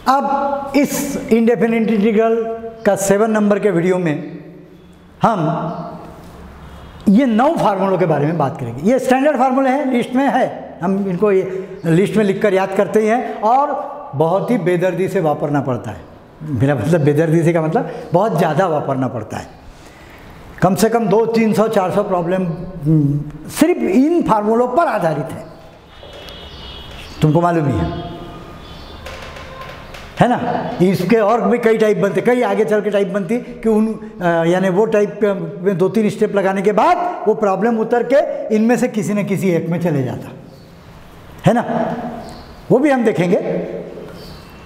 अब इस indefinite integral का 7 नंबर के वीडियो में हम ये 9 फार्मूलों के बारे में बात करेंगे। ये स्टैंडर्ड फार्मूले हैं, लिस्ट में है, हम इनको ये लिस्ट में लिखकर याद करते ही हैं और बहुत ही बेदर्दी से वापरना पड़ता है। मेरा मतलब बेदर्दी से का मतलब बहुत ज़्यादा वापरना पड़ता है। कम से कम 200-300-400 प्रॉब्लम सिर्फ इन फार्मूलों पर आधारित है, तुमको मालूम ही है ना। इसके और भी कई टाइप बनते, कई आगे चल के टाइप बनती कि उन यानी वो टाइप में 2-3 स्टेप लगाने के बाद वो प्रॉब्लम उतर के इनमें से किसी न किसी एक में चले जाता है ना, वो भी हम देखेंगे।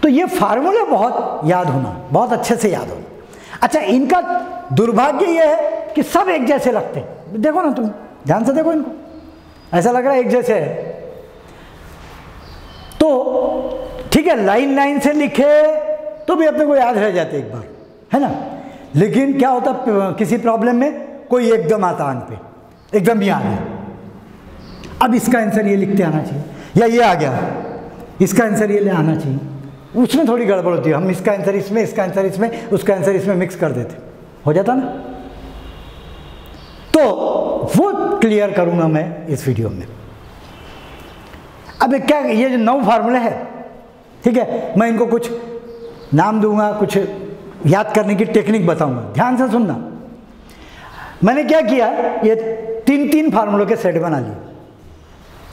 तो ये फार्मूले बहुत याद होना, बहुत अच्छे से याद होना। अच्छा, इनका दुर्भाग्य ये है कि सब एक जैसे लगते हैं। देखो ना, तुम ध्यान से देखो इनको, ऐसा लग रहा है एक जैसे है। तो ठीक है, लाइन से लिखे तो भी अपने को याद रह जाते एक बार, है ना। लेकिन क्या होता किसी प्रॉब्लम में कोई एकदम आता आंख पे, एकदम ही आ गया, अब इसका आंसर ये लिखते आना चाहिए, या ये आ गया इसका आंसर ये ले आना चाहिए, उसमें थोड़ी गड़बड़ होती है। हम इसका आंसर इसमें, इसका आंसर इसमें, उसका आंसर इसमें मिक्स कर देते, हो जाता ना। तो वो क्लियर करूंगा मैं इस वीडियो में। अब क्या ये जो 9 फार्मूले हैं, ठीक है, मैं इनको कुछ नाम दूंगा, कुछ याद करने की टेक्निक बताऊंगा, ध्यान से सुनना। मैंने क्या किया, ये 3-3 फार्मूलों के सेट बना लिए,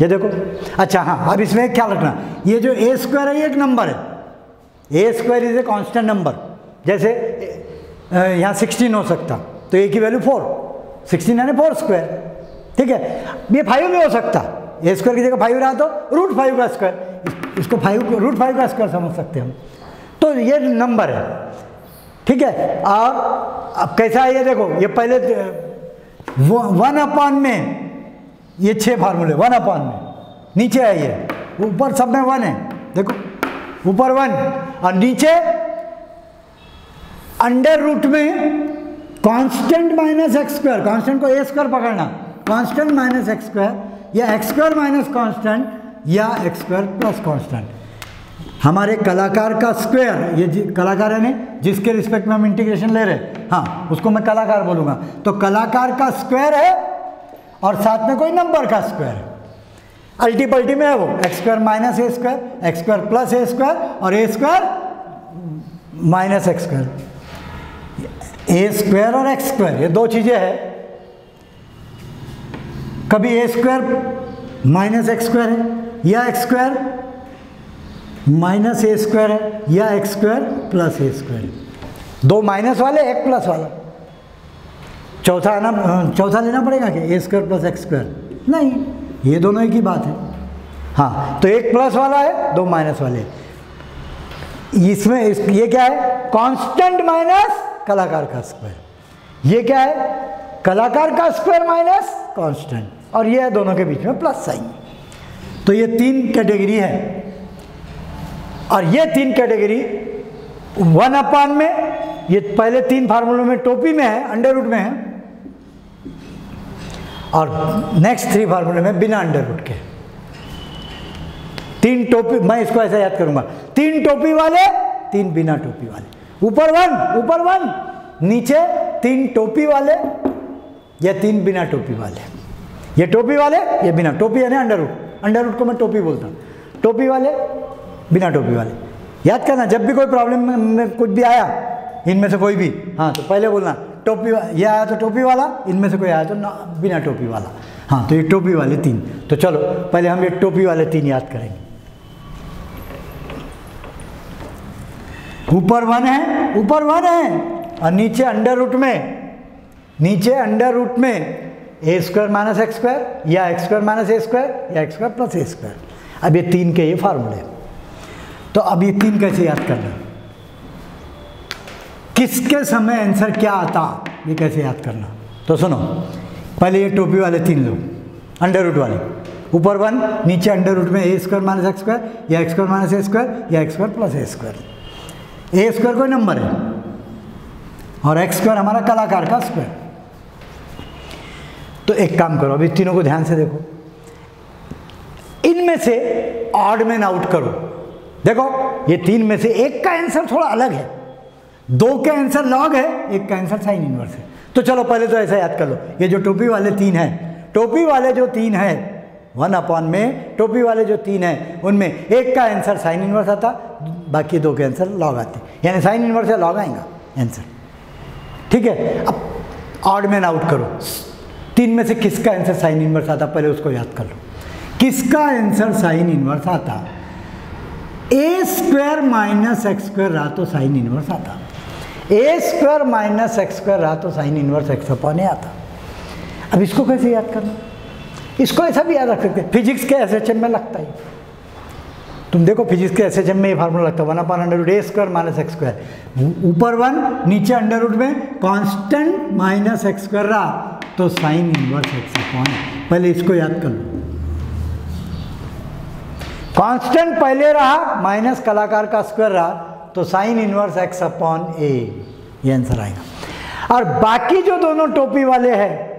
ये देखो। अच्छा हाँ, अब इसमें क्या रखना, ये जो a स्क्वायर है ये एक नंबर है, a square is a constant number. जैसे यहाँ 16 हो सकता, तो a की वैल्यू 4, 16 यानी 4 स्क्वायर, ठीक है। ये 5 भी हो सकता, a स्क्वायर की जगह 5 रहा तो √5 का स्क्वायर, इसको √5 का स्क्वायर समझ सकते हैं हम। तो ये नंबर है, ठीक है। और अब कैसा है ये देखो, ये पहले 1/, में ये 6 फार्मूले 1/, में नीचे है, ये ऊपर सब में 1 है, देखो ऊपर 1 और नीचे √ में constant minus x square, constant को a स्क्वायर पकड़ना, कांस्टेंट माइनस x स्क्वायर या x स्क्वायर माइनस कांस्टेंट या x स्क्वायर प्लस कांस्टेंट। हमारे कलाकार का स्क्वायर, ये कलाकार है नहीं जिसके रिस्पेक्ट में हम इंटीग्रेशन ले रहे हैं, हाँ उसको मैं कलाकार बोलूँगा। तो कलाकार का स्क्वायर है और साथ में कोई नंबर का स्क्वायर है, अल्टी पल्टी में है वो x square minus a square, x square plus a square और a square minus x square. a square और x स्क्वायर ये 2 चीज़ें हैं, कभी a square minus x square है या x square minus a square है या x square plus a square. 2 minus वाले, 1 प्लस वाला, चौथा लेना पड़ेगा कि a square plus x square, नहीं, ये दोनों एक ही बात है। हाँ, तो 1 प्लस वाला है, 2 माइनस वाले। इसमें ये क्या है, कांस्टेंट माइनस कलाकार का स्क्वायर, ये क्या है, कलाकार का स्क्वायर माइनस कांस्टेंट, और ये है दोनों के बीच में प्लस साइन। तो ये 3 कैटेगरी है, और ये 3 कैटेगरी 1/, में ये पहले 3 फार्मूलों में टोपी में है, अंडर रूट में है, और नेक्स्ट 3 फार्मूले में बिना अंडर रूट के। 3 टोपी, मैं इसको ऐसा याद करूंगा, 3 टोपी वाले, 3 बिना टोपी वाले, ऊपर 1, नीचे 3 टोपी वाले या 3 बिना टोपी वाले। ये टोपी वाले, ये बिना टोपी यानी अंडर रूट को मैं टोपी बोलता हूँ, टोपी वाले बिना टोपी वाले। याद करना, जब भी कोई प्रॉब्लम में कुछ भी आया इनमें से कोई भी, हाँ तो पहले बोलना टोपी, ये आया तो टोपी वाला, इनमें से कोई आया तो बिना टोपी वाला। हाँ, तो ये टोपी वाले 3। तो चलो पहले हम ये टोपी वाले 3 याद करेंगे। ऊपर 1 है और नीचे अंडर रूट में a square minus x square या x square minus a square या x square plus a square. अब ये 3 के ये फार्मूले। तो अब ये 3 कैसे याद करना, किसके समय आंसर क्या आता, ये कैसे याद करना। तो सुनो, पहले ये टोपी वाले 3 लो, अंडर रूट वाले, ऊपर 1, नीचे अंडर रूट में a square minus x square या x square minus a square या x square plus a square. a square कोई नंबर है और x स्क्वायर हमारा कलाकार का स्क्वायर। तो एक काम करो, अभी तीनों को ध्यान से देखो, इनमें से ऑड मैन आउट करो, देखो ये 3 में से एक का आंसर थोड़ा अलग है, 2 के आंसर लॉग है, एक का आंसर साइन इनवर्स है। तो चलो पहले तो ऐसा याद कर लो, ये जो टोपी वाले 3 हैं, टोपी वाले जो 3 हैं 1 अपॉन में टोपी वाले जो 3 हैं उनमें एक का आंसर साइन इनवर्स आता, बाकी 2 के आंसर लॉग आते, यानी साइन इनवर्स या लॉग आएगा आंसर। ठीक है, अब ऑड मैन आउट करो, 3 में से किसका आंसर साइन इनवर्स आता, पहले उसको याद कर लो। किसका आंसर साइन इनवर्स आता? ए स्क्वायर माइनस एक्स स्क्वायर रहा तो साइन इनवर्स आता, ए स्क्वायर माइनस एक्स स्क्वायर रहा तो साइन इनवर्स एक्स अपॉन ए आता। अब इसको कैसे याद करना? इसको ऐसा भी याद रख सकते हैं, फिजिक्स के एसएचएम में लगता है। तुम देखो फिजिक्स के एसएचएम में ये फार्मूला लगता है 1 अपॉन अंडर रूट ए स्क्वायर माइनस एक्स स्क्वायर, ऊपर 1 नीचे अंडर रूट में कांस्टेंट माइनस एक्स स्क्वायर रहा तो साइन इनवर्स एक्स अपॉन। पहले इसको याद कर लो, कांस्टेंट पहले रहा माइनस कलाकार का स्क्वायर रहा तो साइन इनवर्स एक्स अपॉन ए, ये आंसर आएगा। और बाकी जो दोनों टोपी वाले हैं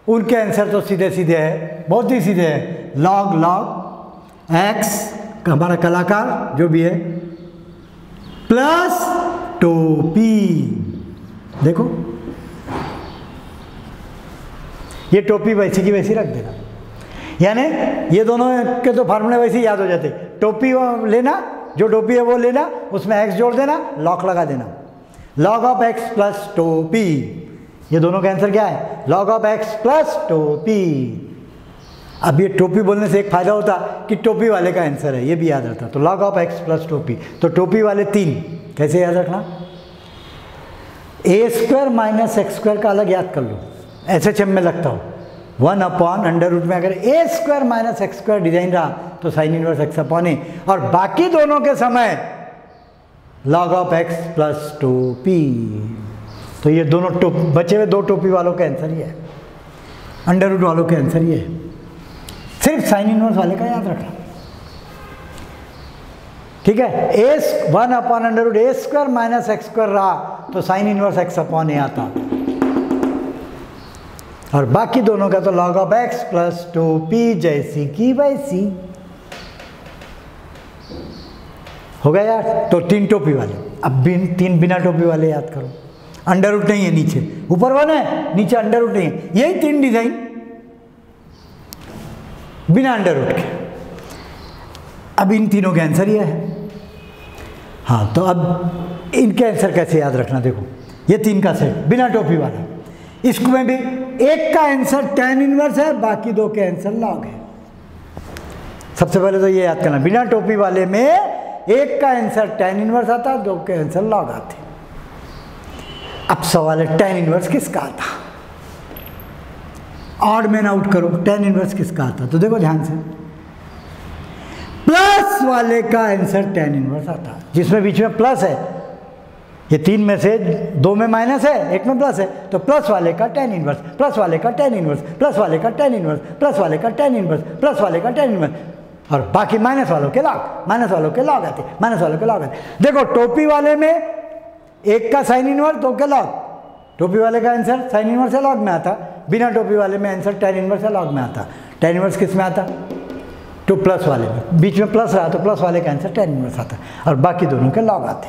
उनके आंसर तो सीधे सीधे है, बहुत ही सीधे है, लॉग लॉग एक्स हमारा कलाकार जो भी है प्लस टोपी। देखो ये टोपी वैसी की वैसी रख देना, यानी ये दोनों के तो फार्मूले वैसे ही याद हो जाते। टोपी लेना, जो टोपी है वो लेना, उसमें एक्स जोड़ देना, लॉग लगा देना, लॉग ऑफ एक्स प्लस टोपी। ये दोनों का आंसर क्या है? लॉग ऑफ एक्स प्लस टोपी। अब ये टोपी बोलने से एक फायदा होता कि टोपी वाले का आंसर है, ये भी याद रहता। तो लॉग ऑफ एक्स प्लस टोपी, तो टोपी वाले 3 कैसे याद रखना? ए स्क्वायर माइनस एक्स स्क्वायर का अलग याद कर लो, एसएचएम में लगता हो 1 अपॉन अंडर रूट में अगर A square minus X square डिजाइन रहा तो sine inverse X upon A, और बाकी दोनों के समय लॉग ऑफ एक्स प्लस टोपी। तो ये दोनों बचे हुए 2 टोपी वालों का आंसर ये है, अंडर रूट वालों के आंसर ये है। सिर्फ साइन इनवर्स वाले का याद रखना, ठीक है। ए 1 अपॉन अंडर रूट ए स्क्वायर माइनस एक्स स्क्वायर रहा तो साइन इनवर्स एक्स अपॉन ए आता, और बाकी दोनों का तो लॉग ऑफ एक्स प्लस टोपी जैसी की वैसी हो गया यार। तो 3 टोपी वाले, अब 3 बिना टोपी वाले याद करो। अंडर रूट नहीं है नीचे, ऊपर 1 है, नीचे अंडर रूट नहीं है, यही 3 डिजाइन बिना अंडर रूट के। अब इन तीनों के आंसर ये है। हाँ, तो अब इनके आंसर कैसे याद रखना? देखो ये 3 का सेट बिना टोपी वाला, इसमें भी एक का आंसर tan इनवर्स है, बाकी 2 के आंसर लॉग है। सबसे पहले तो ये याद करना, बिना टोपी वाले में एक का आंसर tan इनवर्स आता, 2 के आंसर लॉग आते। अब सवाल है tan इनवर्स किसका आता? ऑड मैन आउट करो, tan इनवर्स किसका आता? तो देखो ध्यान से, प्लस वाले का आंसर tan इनवर्स आता, जिसमें बीच में प्लस है। ये 3 में से 2 में माइनस है, 1 में प्लस है, तो प्लस वाले का tan इनवर्स, प्लस वाले का tan इनवर्स, प्लस वाले का tan इनवर्स, प्लस वाले का tan इनवर्स, प्लस वाले का tan इनवर्स, और बाकी माइनस वालों के लॉग, माइनस वालों के लॉग आते, माइनस वालों के लॉग आते। देखो टोपी वाले में 1 का साइन इनवर्स, 2 के लॉग, टोपी वाले का आंसर साइन इनवर्स या लॉग में आता। बिना टोपी वाले में आंसर tan इनवर्स या लॉग में आता। tan इनवर्स किस में आता? तो प्लस वाले में, बीच में प्लस रहा तो प्लस वाले का आंसर tan इनवर्स आता, और बाकी दोनों के लॉग आते।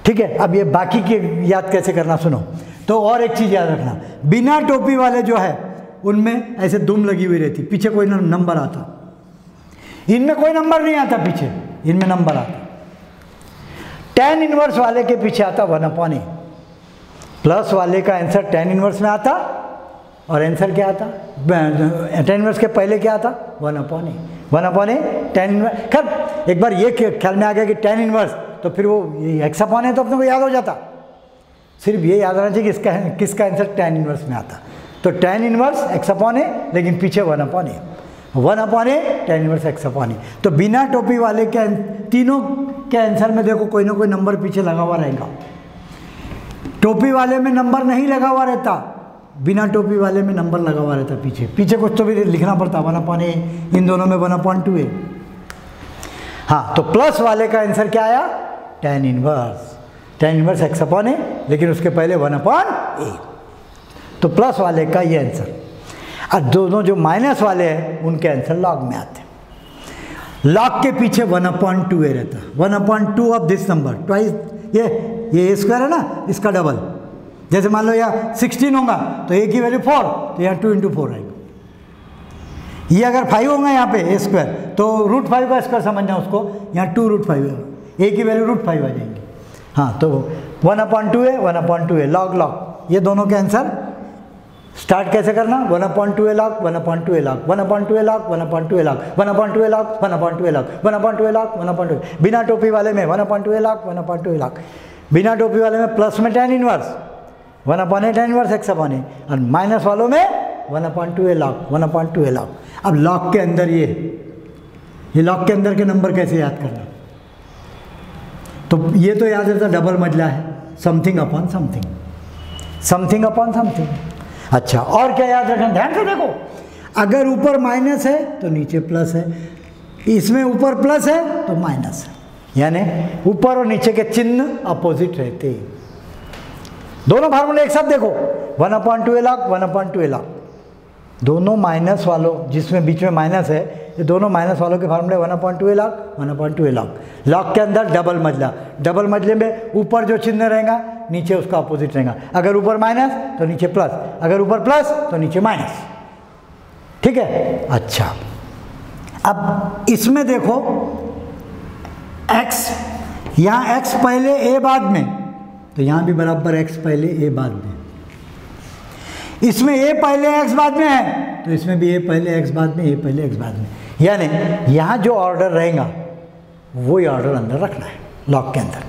ठीक है, अब ये बाकी के याद कैसे करना सुनो। तो और एक चीज़ याद रखना, बिना टोपी वाले जो है उनमें ऐसे दुम लगी हुई रहती, पीछे कोई नंबर आता। इनमें कोई नंबर नहीं आता, पीछे इनमें नंबर आता। tan इनवर्स वाले के पीछे आता 1 अपॉन ए, प्लस वाले का आंसर tan इनवर्स में आता, और आंसर क्या आता? tan इनवर्स के पहले क्या आता? 1 अपॉन ए, 1 अपॉन ए tan इनवर्स। खैर एक बार ये ख्याल में आ गया कि tan इनवर्स, तो फिर वो एक्स अपॉन है तो अपने को याद हो जाता। सिर्फ ये याद रहना चाहिए कि किसका आंसर tan इनवर्स में आता। तो tan इनवर्स एक्स अपॉन है, लेकिन पीछे 1 अपॉन है, 1 अपॉन है tan इनवर्स एक्स अपॉन है। तो बिना टोपी वाले के तीनों के आंसर में देखो कोई ना कोई नंबर पीछे लगा हुआ रहेगा। टोपी वाले में नंबर नहीं लगा हुआ रहता, बिना टोपी वाले में नंबर लगा हुआ रहता पीछे, पीछे कुछ तो भी लिखना पड़ता 1 अपॉन ए, इन दोनों में 1 अपॉन 2 है। हाँ, तो प्लस वाले का आंसर क्या आया? tan इनवर्स एक्स अपॉन ए, लेकिन उसके पहले 1 अपॉन ए, तो प्लस वाले का ये आंसर। और दोनों जो माइनस वाले हैं उनके आंसर लॉग में आते हैं। लॉग के पीछे 1/2a रहता है, 1/2 ऑफ दिस नंबर ट्वाइस, ये a स्क्वायर है ना, इसका डबल। जैसे मान लो यहाँ 16 होगा तो a की वैल्यू 4, तो यहाँ 2 × 4 आएगा। ये अगर 5 होगा यहाँ पे a स्क्वायर, तो √5 का स्क्वायर समझना उसको, यहाँ 2 √5 होगा, a की वैल्यू √5 आ जाएंगी। हाँ, तो 1/2a 1/2a लॉग, ये दोनों के आंसर। स्टार्ट कैसे करना, 1/2a log 1/2a log 1/2a log 1/2a log 1/2a log 1/2a log 1/2a log 1/2, बिना टोपी वाले में 1/2a log 1/2a log, बिना टोपी वाले में प्लस में tan inverse 1/a tan inverse x/a, और माइनस वालों में 1/2a log 1/2a log। अब लॉग के अंदर ये लॉग के अंदर के नंबर कैसे याद करना, तो ये तो याद रहता डबल मजला है, something upon something, something upon something. अच्छा, और क्या याद रखना, ध्यान से देखो, अगर ऊपर माइनस है तो नीचे प्लस है, इसमें ऊपर प्लस है तो माइनस है, यानी ऊपर और नीचे के चिन्ह अपोजिट रहते हैं। दोनों फार्मूले एक साथ देखो, 1/2a log 1/2a log, दोनों माइनस वालों, जिसमें बीच में माइनस है, ये दोनों माइनस वालों के फार्मूले 1/2a log 1/2a log। Log के अंदर डबल मजला, डबल मजले में ऊपर जो चिन्ह रहेगा नीचे उसका अपोजिट रहेगा, अगर ऊपर माइनस तो नीचे प्लस, अगर ऊपर प्लस तो नीचे माइनस, ठीक है। अच्छा, अब इसमें देखो x, यहाँ x पहले a बाद में, तो यहाँ भी बराबर x पहले a बाद में, इसमें a पहले x बाद में है तो इसमें भी a पहले x बाद में, a पहले x बाद में, यानी यहाँ जो ऑर्डर रहेगा वही ऑर्डर अंदर रखना है लॉग के अंदर।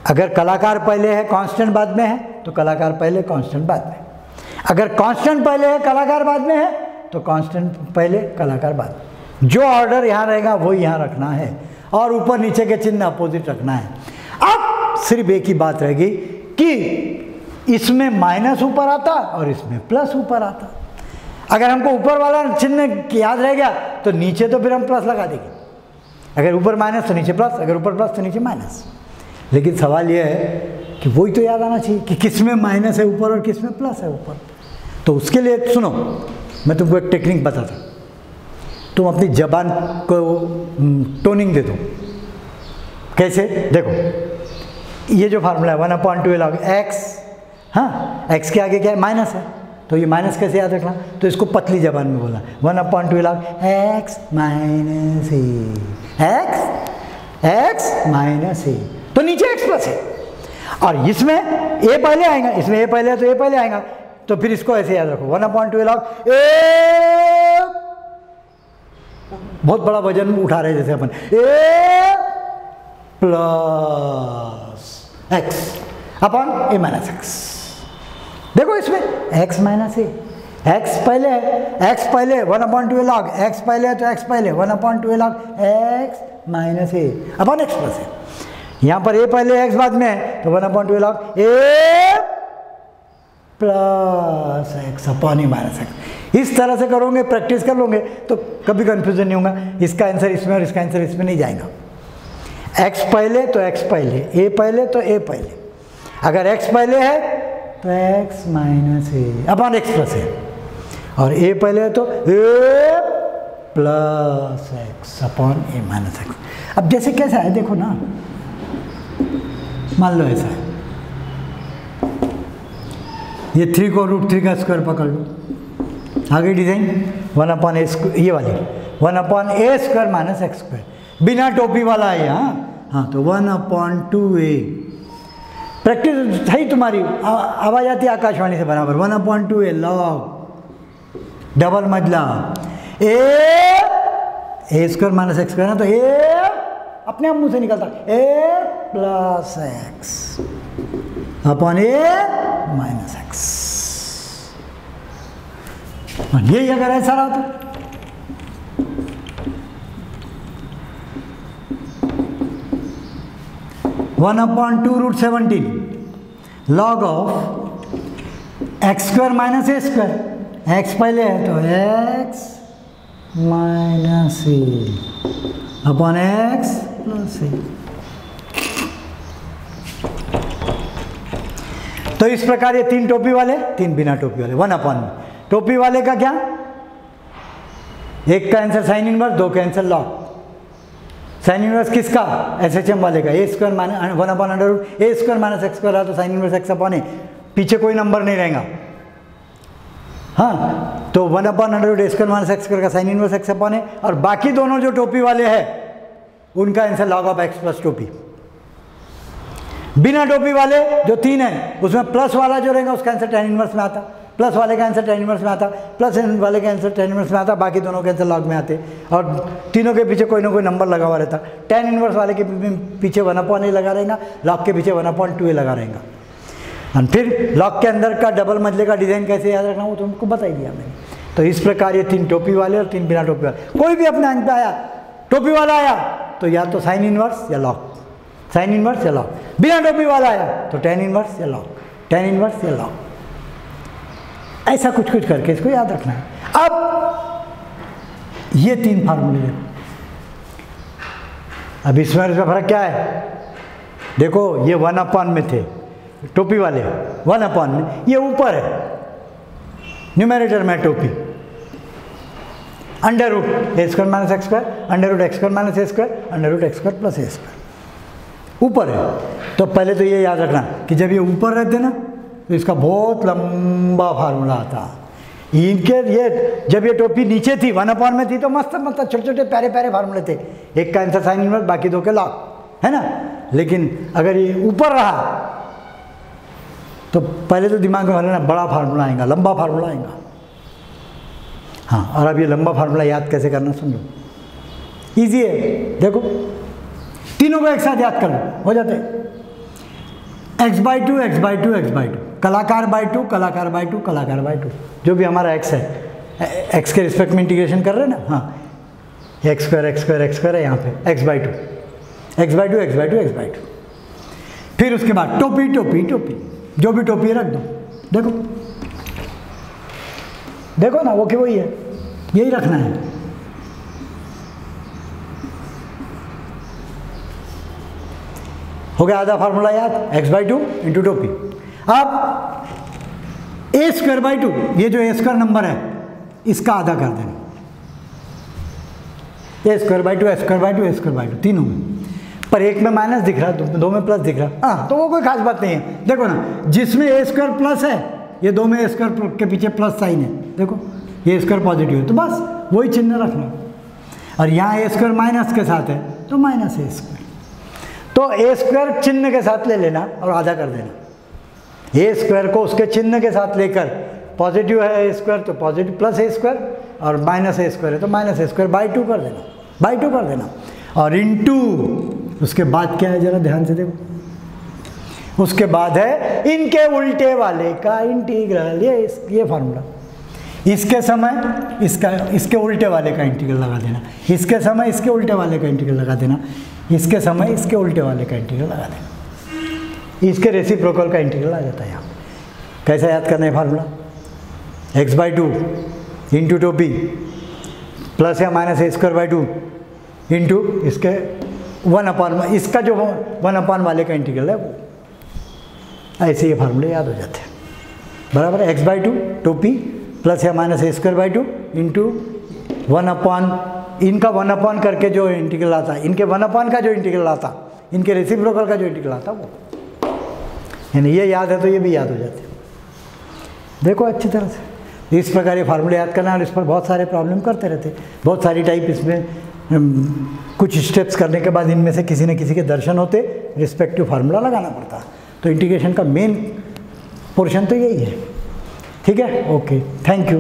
अगर कलाकार पहले है कांस्टेंट बाद में है तो कलाकार पहले कांस्टेंट बाद में, अगर कांस्टेंट पहले है कलाकार बाद में है तो कांस्टेंट पहले कलाकार बाद में, जो ऑर्डर यहाँ रहेगा वो यहाँ रखना है, और ऊपर नीचे के चिन्ह अपोजिट रखना है। अब सिर्फ एक ही बात रहेगी कि इसमें माइनस ऊपर आता और इसमें प्लस ऊपर आता। अगर हमको ऊपर वाला चिन्ह याद रह गया तो नीचे तो फिर हम प्लस लगा देंगे, अगर ऊपर माइनस तो नीचे प्लस, अगर ऊपर प्लस तो नीचे माइनस। लेकिन सवाल यह है कि वही तो याद आना चाहिए कि किस में माइनस है ऊपर और किस में प्लस है ऊपर। तो उसके लिए सुनो, मैं तुमको एक टेक्निक बताता हूँ, तुम अपनी जबान को टोनिंग दे दो। कैसे, देखो ये जो फार्मूला है 1/2a log x, हाँ x के आगे क्या है, माइनस है, तो ये माइनस कैसे याद रखना, तो इसको पतली जबान में बोलना 1/2a log x minus x minus a, तो नीचे x प्लस है, और इसमें a पहले आएगा, इसमें a पहले है तो a पहले आएगा, तो फिर इसको ऐसे याद रखो 1/2a log a, बहुत बड़ा वजन उठा रहे जैसे अपन, a plus x upon a minus x। देखो इसमें x माइनस a, x पहले है, x पहले 1/2a log x पहले है तो x पहले 1/2a log x minus a upon x plus है। यहाँ पर a पहले x बाद में है तो 1/2a log a plus x upon a minus x। इस तरह से करोगे, प्रैक्टिस कर लोगे तो कभी कंफ्यूजन नहीं होगा, इसका आंसर इसमें और इसका आंसर इसमें नहीं जाएगा। x पहले तो x पहले, a पहले तो a पहले, अगर x पहले है तो x minus a upon x plus है, और a पहले है तो a plus x upon a minus x। अब जैसे कैसा है देखो ना, मान लो ऐसा है, ये 3 को √3 का स्क्वायर पकड़ लो, आगे डिजाइन 1/a, ये वाली 1/a square minus x square, बिना टोपी वाला है हाँ, तो 1/2a। प्रैक्टिस सही तुम्हारी, आवाज आती है आकाशवाणी से बराबर, 1/2a log डबल मजला a square minus x square ना, तो a अपने आप मुंह से निकलता a plus x upon a minus x। यही अगर ऐसा रहा तो one upon 2√17 log of x square minus a square, x पहले है तो x minus a upon x plus a। तो इस प्रकार ये 3 टोपी वाले, 3 बिना टोपी वाले, 1 अपॉन, टोपी वाले का क्या एक का आंसर साइन इनवर्स, दो का आंसर लॉग। साइन इनवर्स किसका? एसएचएम वाले का। ए स्क्वायर माइनस 1/√, ए स्क्वायर माइनस एक्स स्क्वायर रहा तो साइन इनवर्स एक्स अपॉन ए, पीछे कोई नंबर नहीं रहेगा। हाँ, तो 1/√, ए स्क्वायर माइनस एक्स स्क्वायर का sign inverse X upon A, और बाकी दोनों जो टोपी वाले हैं उनका answer log of x plus टोपी। बिना टोपी वाले जो 3 है उसमें प्लस वाला जो रहेगा उसका आंसर tan इनवर्स में आता, प्लस वाले का आंसर tan इनवर्स में आता, प्लस वाले का आंसर tan इनवर्स में आता, बाकी दोनों के आंसर लॉग में आते, और तीनों के पीछे कोई ना कोई नंबर लगा हुआ रहता। tan इनवर्स वाले के पीछे 1/a लगा रहेगा, लॉग के पीछे 1/2a लगा रहेगा। और फिर लॉग के अंदर का डबल मंजिले का डिज़ाइन कैसे याद रखना वो तुमको बता ही दिया मैंने। तो इस प्रकार ये 3 टोपी वाले और 3 बिना टोपी वाले। कोई भी अपने अंक पे आया, टोपी वाला आया तो या तो साइन इनवर्स या लॉग, साइन इनवर्स या लॉग। बिना टोपी वाला आया तो tan इनवर्स या लॉग, tan इनवर्स या लॉग। ऐसा कुछ कुछ करके इसको याद रखना है। अब ये 3 फार्मूले हैं। अब इसमें फर्क क्या है? देखो ये 1/, में थे टोपी वाले, 1/, में, ये ऊपर है न्यूमरेटर में टोपी, √, A square minus X square, √x square minus A square, √x square plus A square ऊपर है। तो पहले तो ये याद रखना कि जब ये ऊपर रहते ना तो इसका बहुत लंबा फार्मूला आता। इनके ये जब ये टोपी नीचे थी 1/, में थी तो मस्त मस्त छोटे छोटे प्यारे प्यारे फार्मूले थे। एक का आंसर साइन इनवर्स, बाकी 2 के लॉग, है ना। लेकिन अगर ये ऊपर रहा तो पहले तो दिमाग में ना बड़ा फार्मूला आएगा, लंबा फार्मूला आएगा। हाँ, और अब ये लंबा फार्मूला याद कैसे करना सुन लो, ईजी है। देखो तीनों को एक साथ याद कर लो, हो जाते x/2 x/2 x/2, कलाकार बाई 2 कलाकार बाई 2 कलाकार बाई 2, जो भी हमारा x है, x के रिस्पेक्ट में इंटीग्रेशन कर रहे हैं ना। हाँ, x square x square x square है यहाँ पे, x/2 x/2 x/2 x/2। फिर उसके बाद टोपी टोपी टोपी, जो भी टोपी रख दो। देखो देखो ना, वो कि वही है, यही रखना है। हो गया आधा फार्मूला याद, x/2 इंटू टोपी। अब a²/2, ये जो a² नंबर है इसका आधा कर देना, a²/2 a²/2 a²/2 तीनों में, पर एक में माइनस दिख रहा है, 2 में प्लस दिख रहा है। हाँ, तो वो कोई खास बात नहीं है। देखो ना, जिसमें a² प्लस है, ये 2 में a² के पीछे प्लस साइन है, देखो ये a² पॉजिटिव है तो बस वही चिन्ह रखना। और यहाँ a² माइनस के साथ है तो माइनस a², तो a² चिन्ह के साथ ले लेना और आधा कर देना। a² को उसके चिन्ह के साथ लेकर, पॉजिटिव है a² तो पॉजिटिव प्लस a², और माइनस a² है तो माइनस a² बाई 2 कर देना, बाई 2 कर देना। और इनटू उसके बाद क्या है जरा ध्यान से देखो, उसके बाद है इनके उल्टे वाले का इंटीग्रल। ये फार्मूला, इसके समय इसके उल्टे वाले का इंटीग्रल लगा देना, इसके समय इसके उल्टे वाले का इंटीग्रल लगा देना, इसके समय इसके उल्टे वाले का इंटीग्रल लगा देना। इसके रेसिप्रोकल का इंटीग्रल आ जाता है यहाँ। कैसे याद करना है फार्मूला? x/2 इंटू टोपी प्लस या माइनस a²/2 इंटू इसके 1/, इसका जो 1/, वाले का इंटीग्रल है वो। ऐसे ये फार्मूले याद हो जाते हैं, बराबर है। x/2 टोपी प्लस या माइनस a²/2 इंटू 1/, इनका 1/, करके जो इंटीग्रल आता, इनके 1/, का जो इंटीग्रल आता, इनके रेसिप्रोकल का जो इंटीग्रल आता वो, यानी ये याद है तो ये भी याद हो जाते हैं। देखो अच्छी तरह से इस प्रकार ये फार्मूले याद करना, और इस पर बहुत सारे प्रॉब्लम करते रहते, बहुत सारी टाइप इसमें कुछ स्टेप्स करने के बाद इनमें से किसी न किसी के दर्शन होते, रिस्पेक्टिव फार्मूला लगाना पड़ता। तो इंटीग्रेशन का मेन पोर्शन तो यही है। ठीक है, ओके, थैंक यू।